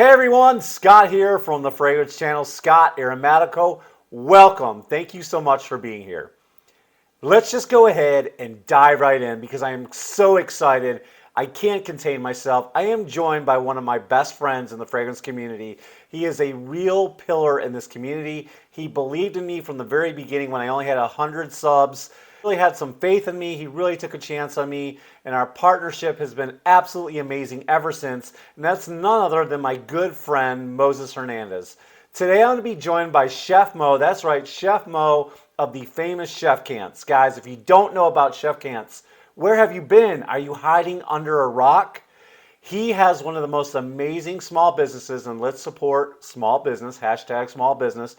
Hey everyone, Scott here from the Fragrance channel, Scott Aromatico. Welcome. Thank you so much for being here. Let's just go ahead and dive right in because I am so excited. I can't contain myself. I am joined by one of my best friends in the fragrance community. He is a real pillar in this community. He believed in me from the very beginning when I only had 100 subs. Really had some faith in me. He really took a chance on me, and our partnership has been absolutely amazing ever since. And that's none other than my good friend Moses Hernandez. Today I'm going to be joined by Chef Mo. That's right, Chef Mo of the famous Chef Cants. Guys, if you don't know about Chef Cants, where have you been? Are you hiding under a rock? He has one of the most amazing small businesses, and let's support small business, hashtag small business.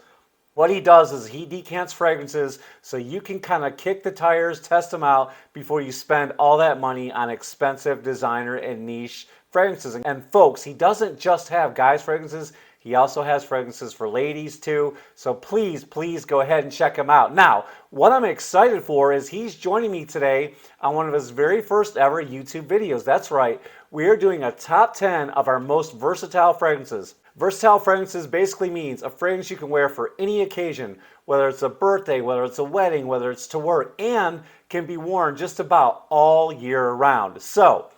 What he does is he decants fragrances so you can kind of kick the tires, test them out before you spend all that money on expensive designer and niche fragrances. And folks, he doesn't just have guys fragrances, he also has fragrances for ladies too. So please, please go ahead and check him out. Now, what I'm excited for is he's joining me today on one of his very first ever YouTube videos. That's right, we are doing a top 10 of our most versatile fragrances. Versatile fragrances basically means a fragrance you can wear for any occasion, whether it's a birthday, whether it's a wedding, whether it's to work, and can be worn just about all year round. So,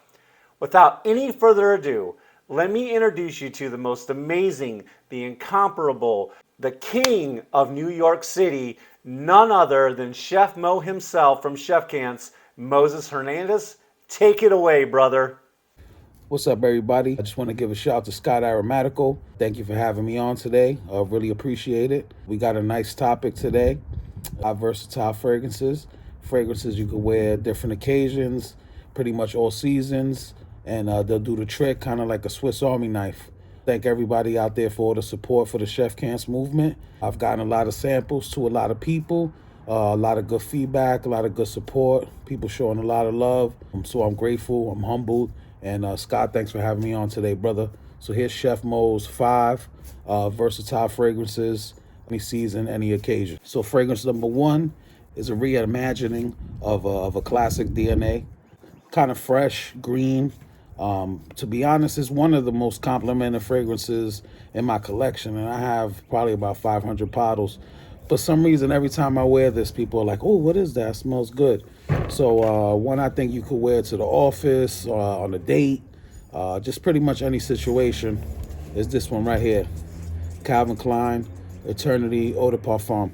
without any further ado, let me introduce you to the most amazing, the incomparable, the king of New York City, none other than Chef Mo himself from Chef Cants, Moses Hernandez. Take it away, brother. What's up, everybody? I just want to give a shout out to Scott Aromatico. Thank you for having me on today. I really appreciate it. We got a nice topic today. Versatile fragrances. Fragrances you can wear different occasions, pretty much all seasons, and they'll do the trick kind of like a Swiss Army knife. Thank everybody out there for all the support for the Chef Cants movement. I've gotten a lot of samples to a lot of people, a lot of good feedback, a lot of good support, people showing a lot of love. So I'm grateful, I'm humbled. And Scott, thanks for having me on today, brother. So here's Chef Mo's 5 versatile fragrances, any season, any occasion. So fragrance number 1 is a reimagining of a classic DNA, kind of fresh, green. To be honest, it's one of the most complimented fragrances in my collection, and I have probably about 500 bottles. For some reason, every time I wear this, people are like, oh, what is that? It smells good. So one I think you could wear to the office, on a date, just pretty much any situation, is this one right here. Calvin Klein Eternity Eau de Parfum.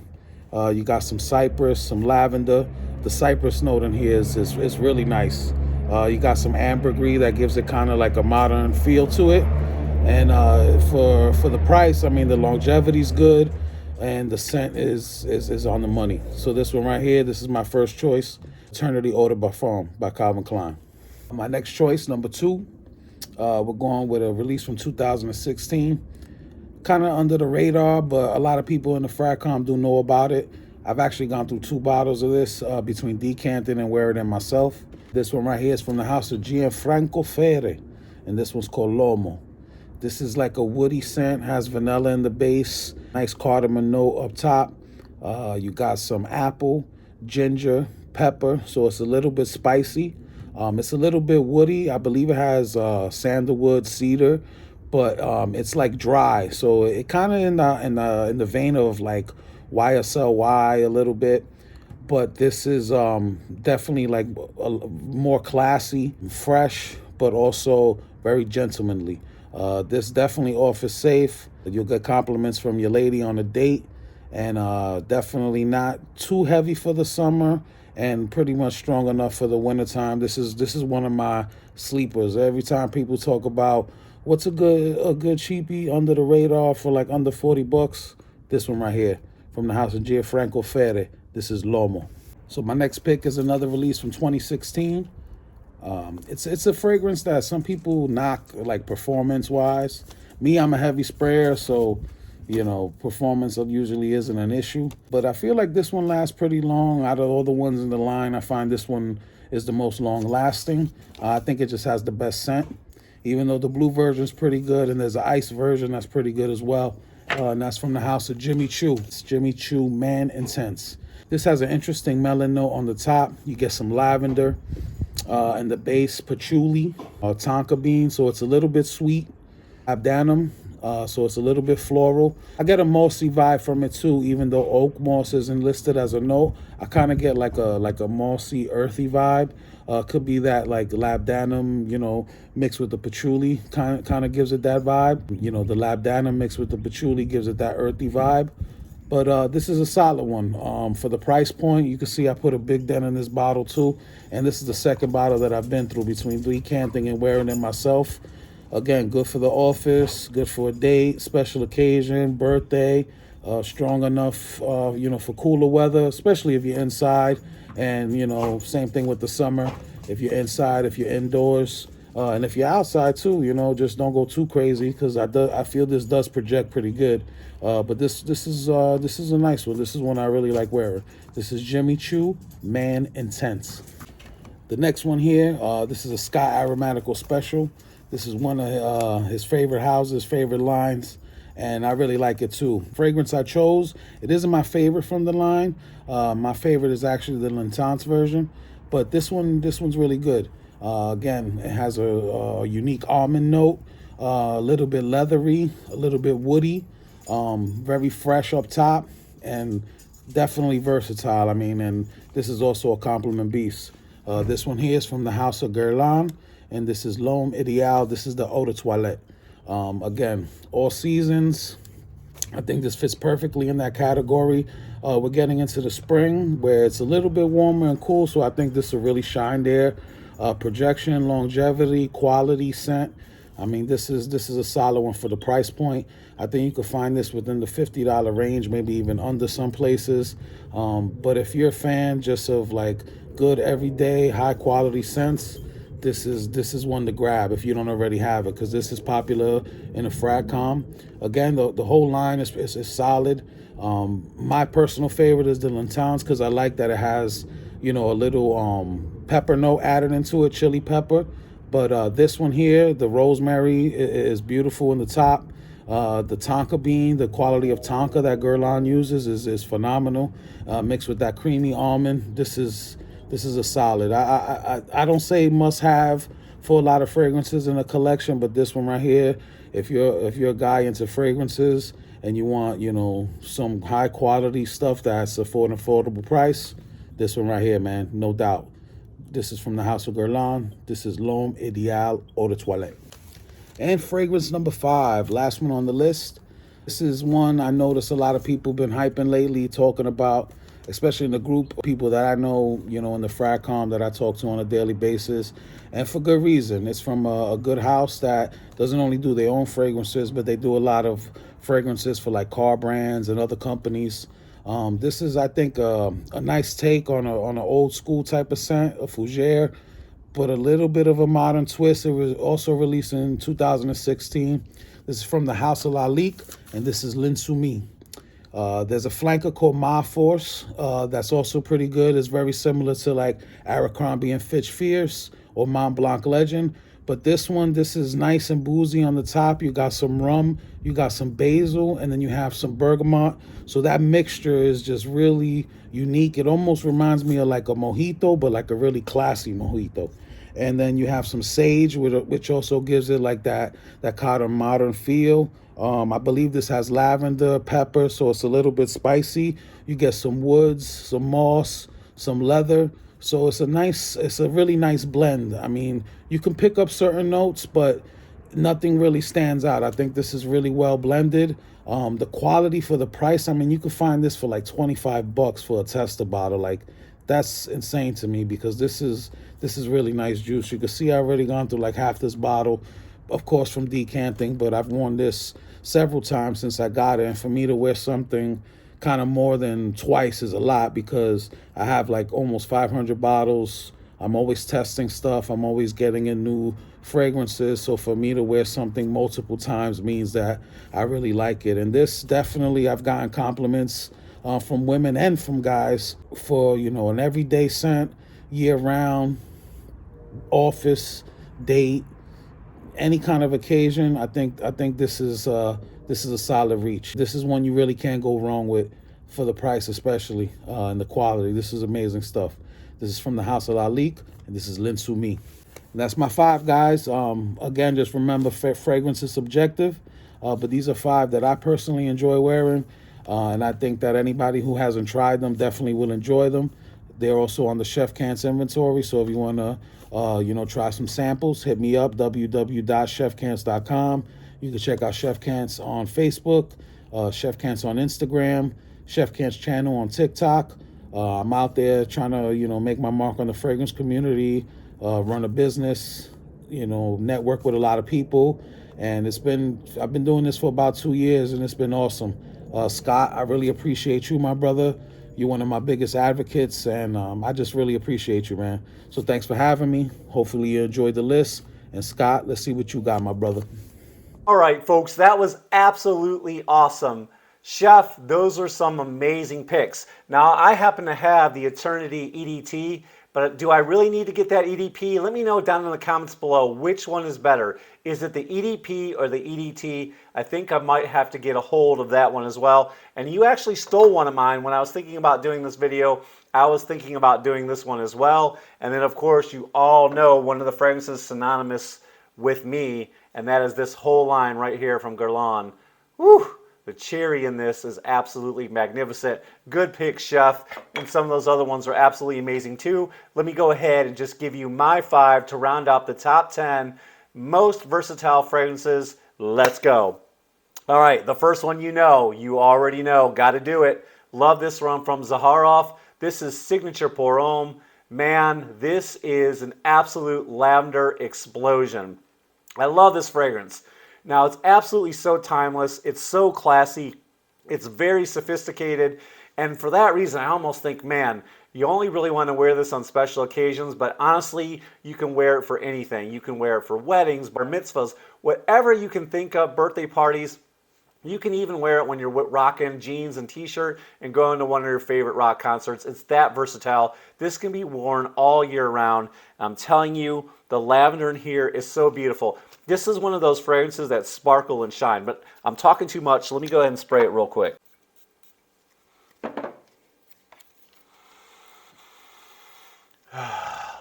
You got some cypress, some lavender. The cypress note in here is really nice. You got some ambergris that gives it kind of like a modern feel to it. And for the price, I mean, the longevity's good. And the scent is on the money. So this one right here, this is my first choice, Eternity Eau de Parfum by Calvin Klein. My next choice, number 2, we're going with a release from 2016. Kind of under the radar, but a lot of people in the Fracom do know about it. I've actually gone through 2 bottles of this between decanting and wearing it myself. This one right here is from the house of Gianfranco Ferre, and this one's called L'Uomo. This is like a woody scent, has vanilla in the base, nice cardamom note up top. You got some apple, ginger, pepper, so it's a little bit spicy. It's a little bit woody. I believe it has sandalwood, cedar, but it's like dry. So it kind of in the vein of like YSLY a little bit. But this is definitely like more classy, fresh, but also very gentlemanly. This definitely offers safe. You'll get compliments from your lady on a date, and definitely not too heavy for the summer and pretty much strong enough for the wintertime. This is one of my sleepers. Every time people talk about what's a good cheapie under the radar for like under 40 bucks, this one right here from the house of Gianfranco Ferre. This is L'Uomo. So my next pick is another release from 2016. It's a fragrance that some people knock like performance wise. Me, I'm a heavy sprayer, so you know, performance usually isn't an issue. But I feel like this one lasts pretty long. Out of all the ones in the line, I find this one is the most long lasting. I think it just has the best scent, even though the blue version is pretty good, and there's an ice version that's pretty good as well. And that's from the house of Jimmy Choo. It's Jimmy Choo Man Intense. This has an interesting melon note on the top. You get some lavender. And the base patchouli, tonka bean, so it's a little bit sweet. labdanum, so it's a little bit floral. I get a mossy vibe from it too, even though oak moss isn't listed as a note. I kind of get like a mossy, earthy vibe. Could be that like labdanum, mixed with the patchouli, kind of gives it that vibe. The labdanum mixed with the patchouli gives it that earthy vibe. But this is a solid one. For the price point, you can see I put a big dent in this bottle too. And this is the second bottle that I've been through between decanting and wearing it myself. Again, good for the office, good for a date, special occasion, birthday, strong enough, for cooler weather, especially if you're inside. And, same thing with the summer. If you're inside, if you're indoors, and if you're outside too, just don't go too crazy, because I feel this does project pretty good. But this is a nice one. This is one I really like wearing. This is Jimmy Choo Man Intense. The next one here, this is a Scott Aromatico special. This is one of his favorite houses, favorite lines, and I really like it too. Fragrance I chose, it isn't my favorite from the line. My favorite is actually the L'Intense version, but this one's really good. Again, it has a unique almond note, a little bit leathery, a little bit woody, very fresh up top, and definitely versatile. And this is also a compliment piece. This one here is from the house of Guerlain, and this is L'Homme Ideal. This is the Eau de Toilette. Again, all seasons. I think this fits perfectly in that category. We're getting into the spring where it's a little bit warmer and cool, so I think this will really shine there. Projection, longevity, quality, scent. This is a solid one for the price point. I think you could find this within the $50 range, maybe even under some places. But if you're a fan just of like good everyday high quality scents, this is one to grab if you don't already have it, because this is popular in a fragcom. Again, the whole line is solid. My personal favorite is the L'Intense, because I like that it has a little pepper note added into it, chili pepper. But this one here, the rosemary, is beautiful in the top. The tonka bean, the quality of tonka that Guerlain uses is phenomenal. Mixed with that creamy almond, this is a solid. I don't say must have for a lot of fragrances in a collection, but this one right here, if you're a guy into fragrances and you want some high quality stuff that's for an affordable price, this one right here, man, no doubt. This is from the house of Guerlain. This is L'Homme Ideal Eau de Toilette. And fragrance number 5, last one on the list. This is one I notice a lot of people been hyping lately, talking about, especially in the group of people that I know, in the fragcom that I talk to on a daily basis, and for good reason. It's from a good house that doesn't only do their own fragrances, but they do a lot of fragrances for like car brands and other companies. This is, I think, a nice take on an old school type of scent, a fougere, but a little bit of a modern twist. It was also released in 2016. This is from the house of Lalique, and this is L'Insoumis. There's a flanker called Ma Force that's also pretty good. It's very similar to like Abercrombie and Fitch Fierce or Mont Blanc Legend. But this is nice and boozy on the top. You got some rum, you got some basil, and then you have some bergamot. So that mixture is just really unique. It almost reminds me of like a mojito, but like a really classy mojito. And then you have some sage, which also gives it like that kind of modern feel. I believe this has lavender, pepper, so it's a little bit spicy. You get some woods, some moss, some leather. So it's a really nice blend. You can pick up certain notes, but nothing really stands out. I think this is really well blended. The quality for the price, you can find this for like $25 for a tester bottle. Like, that's insane to me, because this is really nice juice. You can see I've already gone through like half this bottle, of course, from decanting, but I've worn this several times since I got it. And for me to wear something kind of more than twice is a lot, because I have like almost 500 bottles. I'm always testing stuff. I'm always getting in new fragrances. So for me to wear something multiple times means that I really like it. And this definitely, I've gotten compliments from women and from guys for, an everyday scent, year round, office, date, any kind of occasion. I think this is a solid reach. This is one you really can't go wrong with for the price, especially, and the quality. This is amazing stuff. This is from the house of Lalique, and this is L'Insoumis. That's my five, guys. Again, just remember, fragrance is subjective, but these are five that I personally enjoy wearing, and I think that anybody who hasn't tried them definitely will enjoy them. They're also on the Chef Cant's inventory, so if you want to, try some samples, hit me up, www.chefcants.com. You can check out Chef Cant's on Facebook, Chef Cant's on Instagram, Chef Cant's channel on TikTok. I'm out there trying to, make my mark on the fragrance community, run a business, network with a lot of people. And I've been doing this for about 2 years, and it's been awesome. Scott, I really appreciate you, my brother. You're one of my biggest advocates, and I just really appreciate you, man. So thanks for having me. Hopefully you enjoyed the list. And Scott, let's see what you got, my brother. All right, folks, that was absolutely awesome. Chef, those are some amazing picks. Now, I happen to have the Eternity EDT, but do I really need to get that EDP? Let me know down in the comments below which one is better. Is it the EDP or the EDT? I think I might have to get a hold of that one as well. And you actually stole one of mine when I was thinking about doing this video. I was thinking about doing this one as well. And then, of course, you all know one of the fragrances synonymous with me, and that is this whole line right here from Guerlain. Woo! The cherry in this is absolutely magnificent. Good pick, Chef. And some of those other ones are absolutely amazing too. Let me go ahead and just give you my 5 to round out the top 10 most versatile fragrances. Let's go. All right, the first one you already know, got to do it. Love this one from Zaharoff. This is Signature Pour Homme. Man, this is an absolute lavender explosion. I love this fragrance. Now, it's absolutely so timeless. It's so classy. It's very sophisticated. And for that reason, I almost think, man, you only really want to wear this on special occasions, but honestly, you can wear it for anything. You can wear it for weddings, bar mitzvahs, whatever you can think of, birthday parties. You can even wear it when you're rocking jeans and t-shirt and going to one of your favorite rock concerts. It's that versatile. This can be worn all year round. I'm telling you, the lavender in here is so beautiful. This is one of those fragrances that sparkle and shine, but I'm talking too much, so let me go ahead and spray it real quick.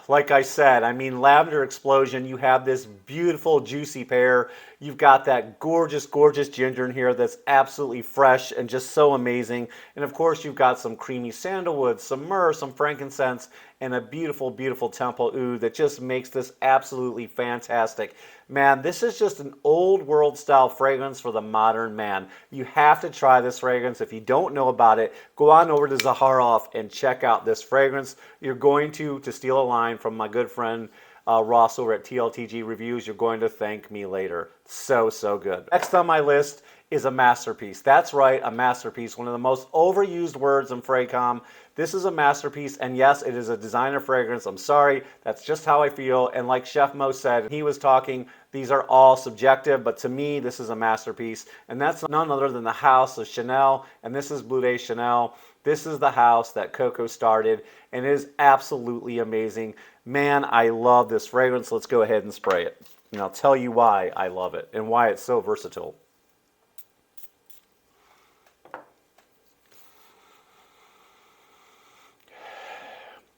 Like I said, I mean, lavender explosion. You have this beautiful, juicy pear. You've got that gorgeous, gorgeous ginger in here that's absolutely fresh and just so amazing. And of course, you've got some creamy sandalwood, some myrrh, some frankincense, and a beautiful, beautiful temple oud that just makes this absolutely fantastic. Man, this is just an old world style fragrance for the modern man. You have to try this fragrance. If you don't know about it, go on over to Zaharoff and check out this fragrance. You're going to steal a line from my good friend Ross over at TLTG Reviews, you're going to thank me later. So, so good. Next on my list is a masterpiece. That's right, a masterpiece. One of the most overused words in Fraycom. This is a masterpiece, and yes, it is a designer fragrance. I'm sorry, that's just how I feel. And like Chef Mo said, he was talking, these are all subjective, but to me, this is a masterpiece. And that's none other than the house of Chanel, and this is Bleu de Chanel. This is the house that Coco started, and it is absolutely amazing. Man, I love this fragrance. Let's go ahead and spray it. And I'll tell you why I love it and why it's so versatile.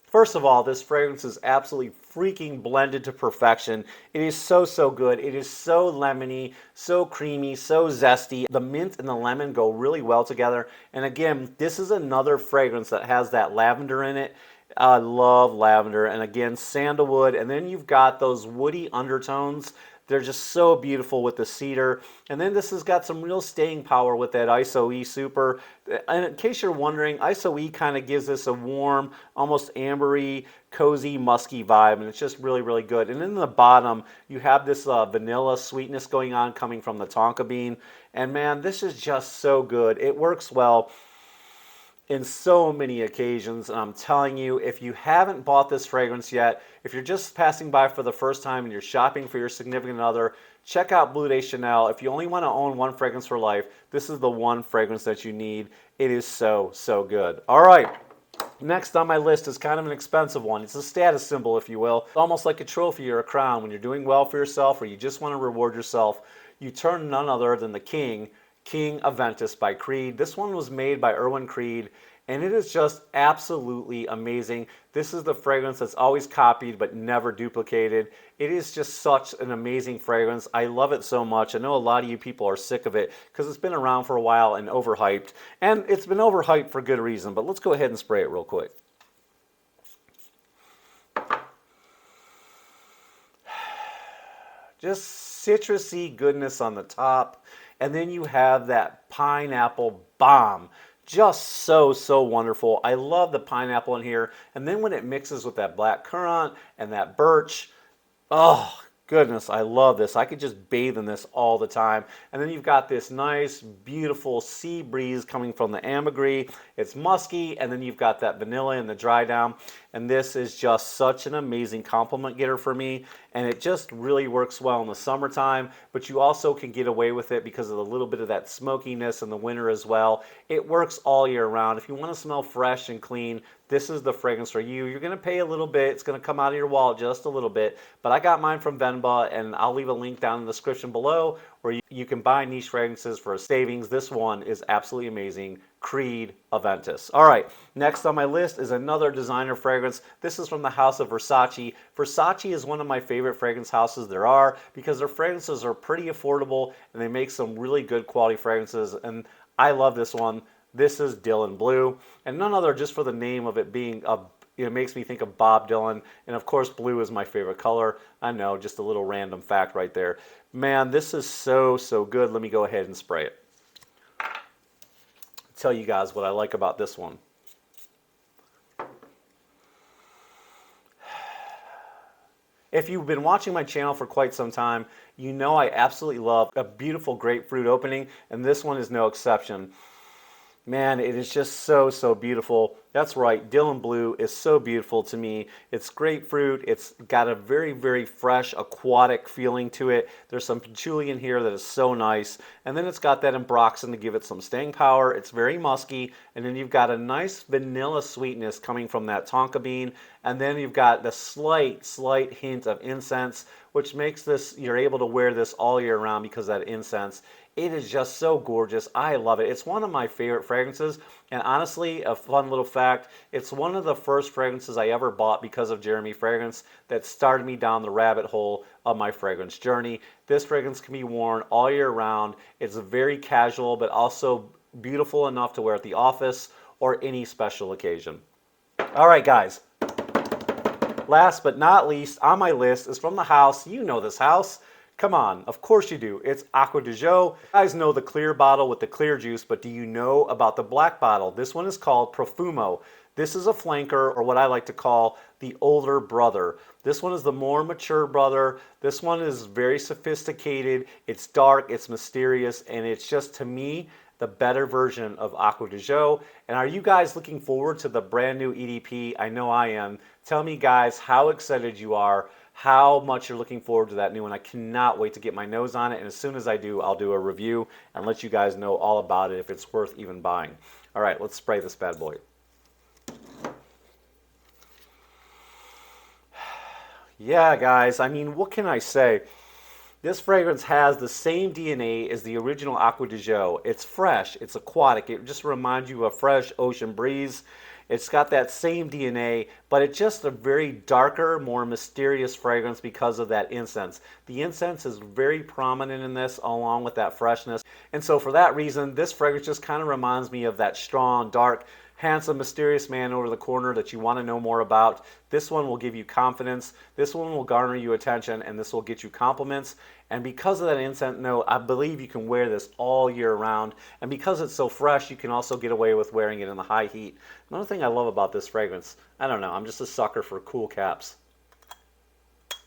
First of all, this fragrance is absolutely freaking blended to perfection. It is so, so good. It is so lemony, so creamy, so zesty. The mint and the lemon go really well together. And again, this is another fragrance that has that lavender in it. I love lavender. And again, sandalwood. And then you've got those woody undertones. They're just so beautiful with the cedar. And then this has got some real staying power with that ISO-E Super. And in case you're wondering, ISO-E kind of gives this a warm, almost ambery, cozy, musky vibe. And it's just really, really good. And in the bottom, you have this vanilla sweetness going on coming from the tonka bean. And man, this is just so good. It works well in so many occasions, and I'm telling you, if you haven't bought this fragrance yet, if you're just passing by for the first time and you're shopping for your significant other, check out Bleu de Chanel. If you only want to own one fragrance for life, this is the one fragrance that you need. It is so, so good. All right, next on my list is kind of an expensive one. It's a status symbol, if you will. Almost like a trophy or a crown. When you're doing well for yourself or you just want to reward yourself, you turn none other than the king, King Aventus by Creed. This one was made by Erwin Creed, and it is just absolutely amazing. This is the fragrance that's always copied but never duplicated. It is just such an amazing fragrance. I love it so much. I know a lot of you people are sick of it because it's been around for a while and overhyped. And it's been overhyped for good reason, but let's go ahead and spray it real quick. Just citrusy goodness on the top, and then you have that pineapple bomb. Just so wonderful. I love the pineapple in here, and then when it mixes with that black currant and that birch, oh goodness, I love this. I could just bathe in this all the time. And then you've got this nice, beautiful sea breeze coming from the ambergris. It's musky, and then you've got that vanilla in the dry down. And this is just such an amazing compliment getter for me. And it just really works well in the summertime, but you also can get away with it because of a little bit of that smokiness in the winter as well. It works all year round. If you want to smell fresh and clean, this is the fragrance for you. You're going to pay a little bit. It's going to come out of your wallet just a little bit, but I got mine from Venba, and I'll leave a link down in the description below where you can buy niche fragrances for a savings. This one is absolutely amazing. Creed Aventus. All right, next on my list is another designer fragrance. This is from the house of Versace. Versace is one of my favorite fragrance houses there are because their fragrances are pretty affordable and they make some really good quality fragrances, and I love this one. This is Dylan Blue, and none other just for the name of it being it makes me think of Bob Dylan, and of course blue is my favorite color. I know, just a little random fact right there. Man, this is so good. Let me go ahead and spray it. Tell you guys what I like about this one. If you've been watching my channel for quite some time, you know I absolutely love a beautiful grapefruit opening, and this one is no exception. Man, it is just so beautiful. That's right, Dylan Blue is so beautiful to me. It's grapefruit. It's got a very fresh, aquatic feeling to it. There's some patchouli in here that is so nice. And then it's got that ambroxan to give it some staying power. It's very musky. And then you've got a nice vanilla sweetness coming from that tonka bean. And then you've got the slight hint of incense, which makes this, you're able to wear this all year round because of that incense. It is just so gorgeous. I love it. It's one of my favorite fragrances. And honestly, a fun little fact, it's one of the first fragrances I ever bought because of Jeremy Fragrance that started me down the rabbit hole of my fragrance journey. This fragrance can be worn all year round. It's very casual, but also beautiful enough to wear at the office or any special occasion. All right, guys. Last but not least on my list is from the house. You know this house. Come on, of course you do. It's Acqua di Gio. You guys know the clear bottle with the clear juice, but do you know about the black bottle? This one is called Profumo. This is a flanker, or what I like to call the older brother. This one is the more mature brother. This one is very sophisticated. It's dark, it's mysterious, and it's just, to me, the better version of Acqua di Gio. And are you guys looking forward to the brand new EDP? I know I am. Tell me, guys, how excited you are, how much you're looking forward to that new one. I cannot wait to get my nose on it, and as soon as I do, I'll do a review and let you guys know all about it if it's worth even buying. All right, let's spray this bad boy. Yeah, guys, I mean, what can I say? This fragrance has the same DNA as the original Acqua di Gio. It's fresh, it's aquatic, it just reminds you of a fresh ocean breeze. It's got that same DNA, but it's just a very darker, more mysterious fragrance because of that incense. The incense is very prominent in this, along with that freshness. And so for that reason, this fragrance just kind of reminds me of that strong, dark, handsome, mysterious man over the corner that you want to know more about. This one will give you confidence. This one will garner you attention, and this will get you compliments. And because of that incense note, I believe you can wear this all year round. And because it's so fresh, you can also get away with wearing it in the high heat. Another thing I love about this fragrance, I don't know, I'm just a sucker for cool caps.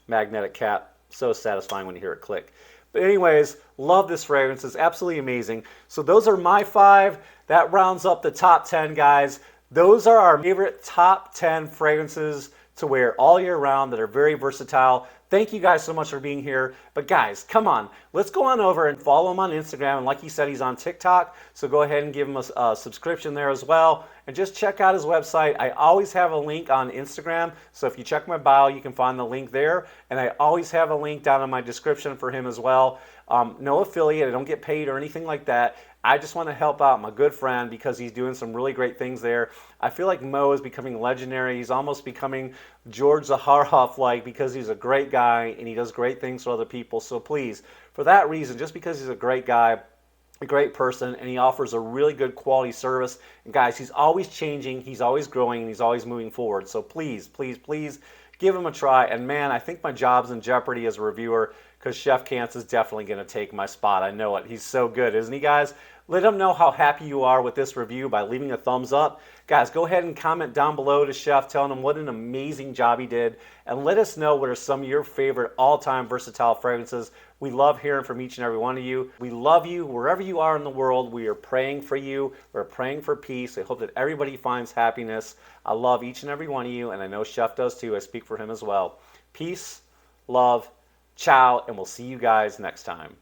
Magnetic cap, so satisfying when you hear it click. But anyways, love this fragrance. It's absolutely amazing. So those are my 5. That rounds up the top 10, guys. Those are our favorite top 10 fragrances to wear all year round that are very versatile. Thank you guys so much for being here. But guys, come on, let's go on over and follow him on Instagram. And like he said, he's on TikTok, so go ahead and give him a subscription there as well. And just check out his website. I always have a link on Instagram, so if you check my bio, you can find the link there. And I always have a link down in my description for him as well. No affiliate, I don't get paid or anything like that. I just want to help out my good friend because he's doing some really great things there. I feel like Mo is becoming legendary. He's almost becoming George Zaharoff-like because he's a great guy and he does great things for other people. So please, for that reason, just because he's a great guy, a great person, and he offers a really good quality service. And guys, he's always changing, he's always growing, and he's always moving forward. So please, please, please give him a try. And man, I think my job's in jeopardy as a reviewer because Chef Kantz is definitely going to take my spot. I know it. He's so good, isn't he, guys? Let him know how happy you are with this review by leaving a thumbs up. Guys, go ahead and comment down below to Chef telling him what an amazing job he did. And let us know what are some of your favorite all-time versatile fragrances. We love hearing from each and every one of you. We love you wherever you are in the world. We are praying for you. We're praying for peace. I hope that everybody finds happiness. I love each and every one of you, and I know Chef does too. I speak for him as well. Peace, love, ciao, and we'll see you guys next time.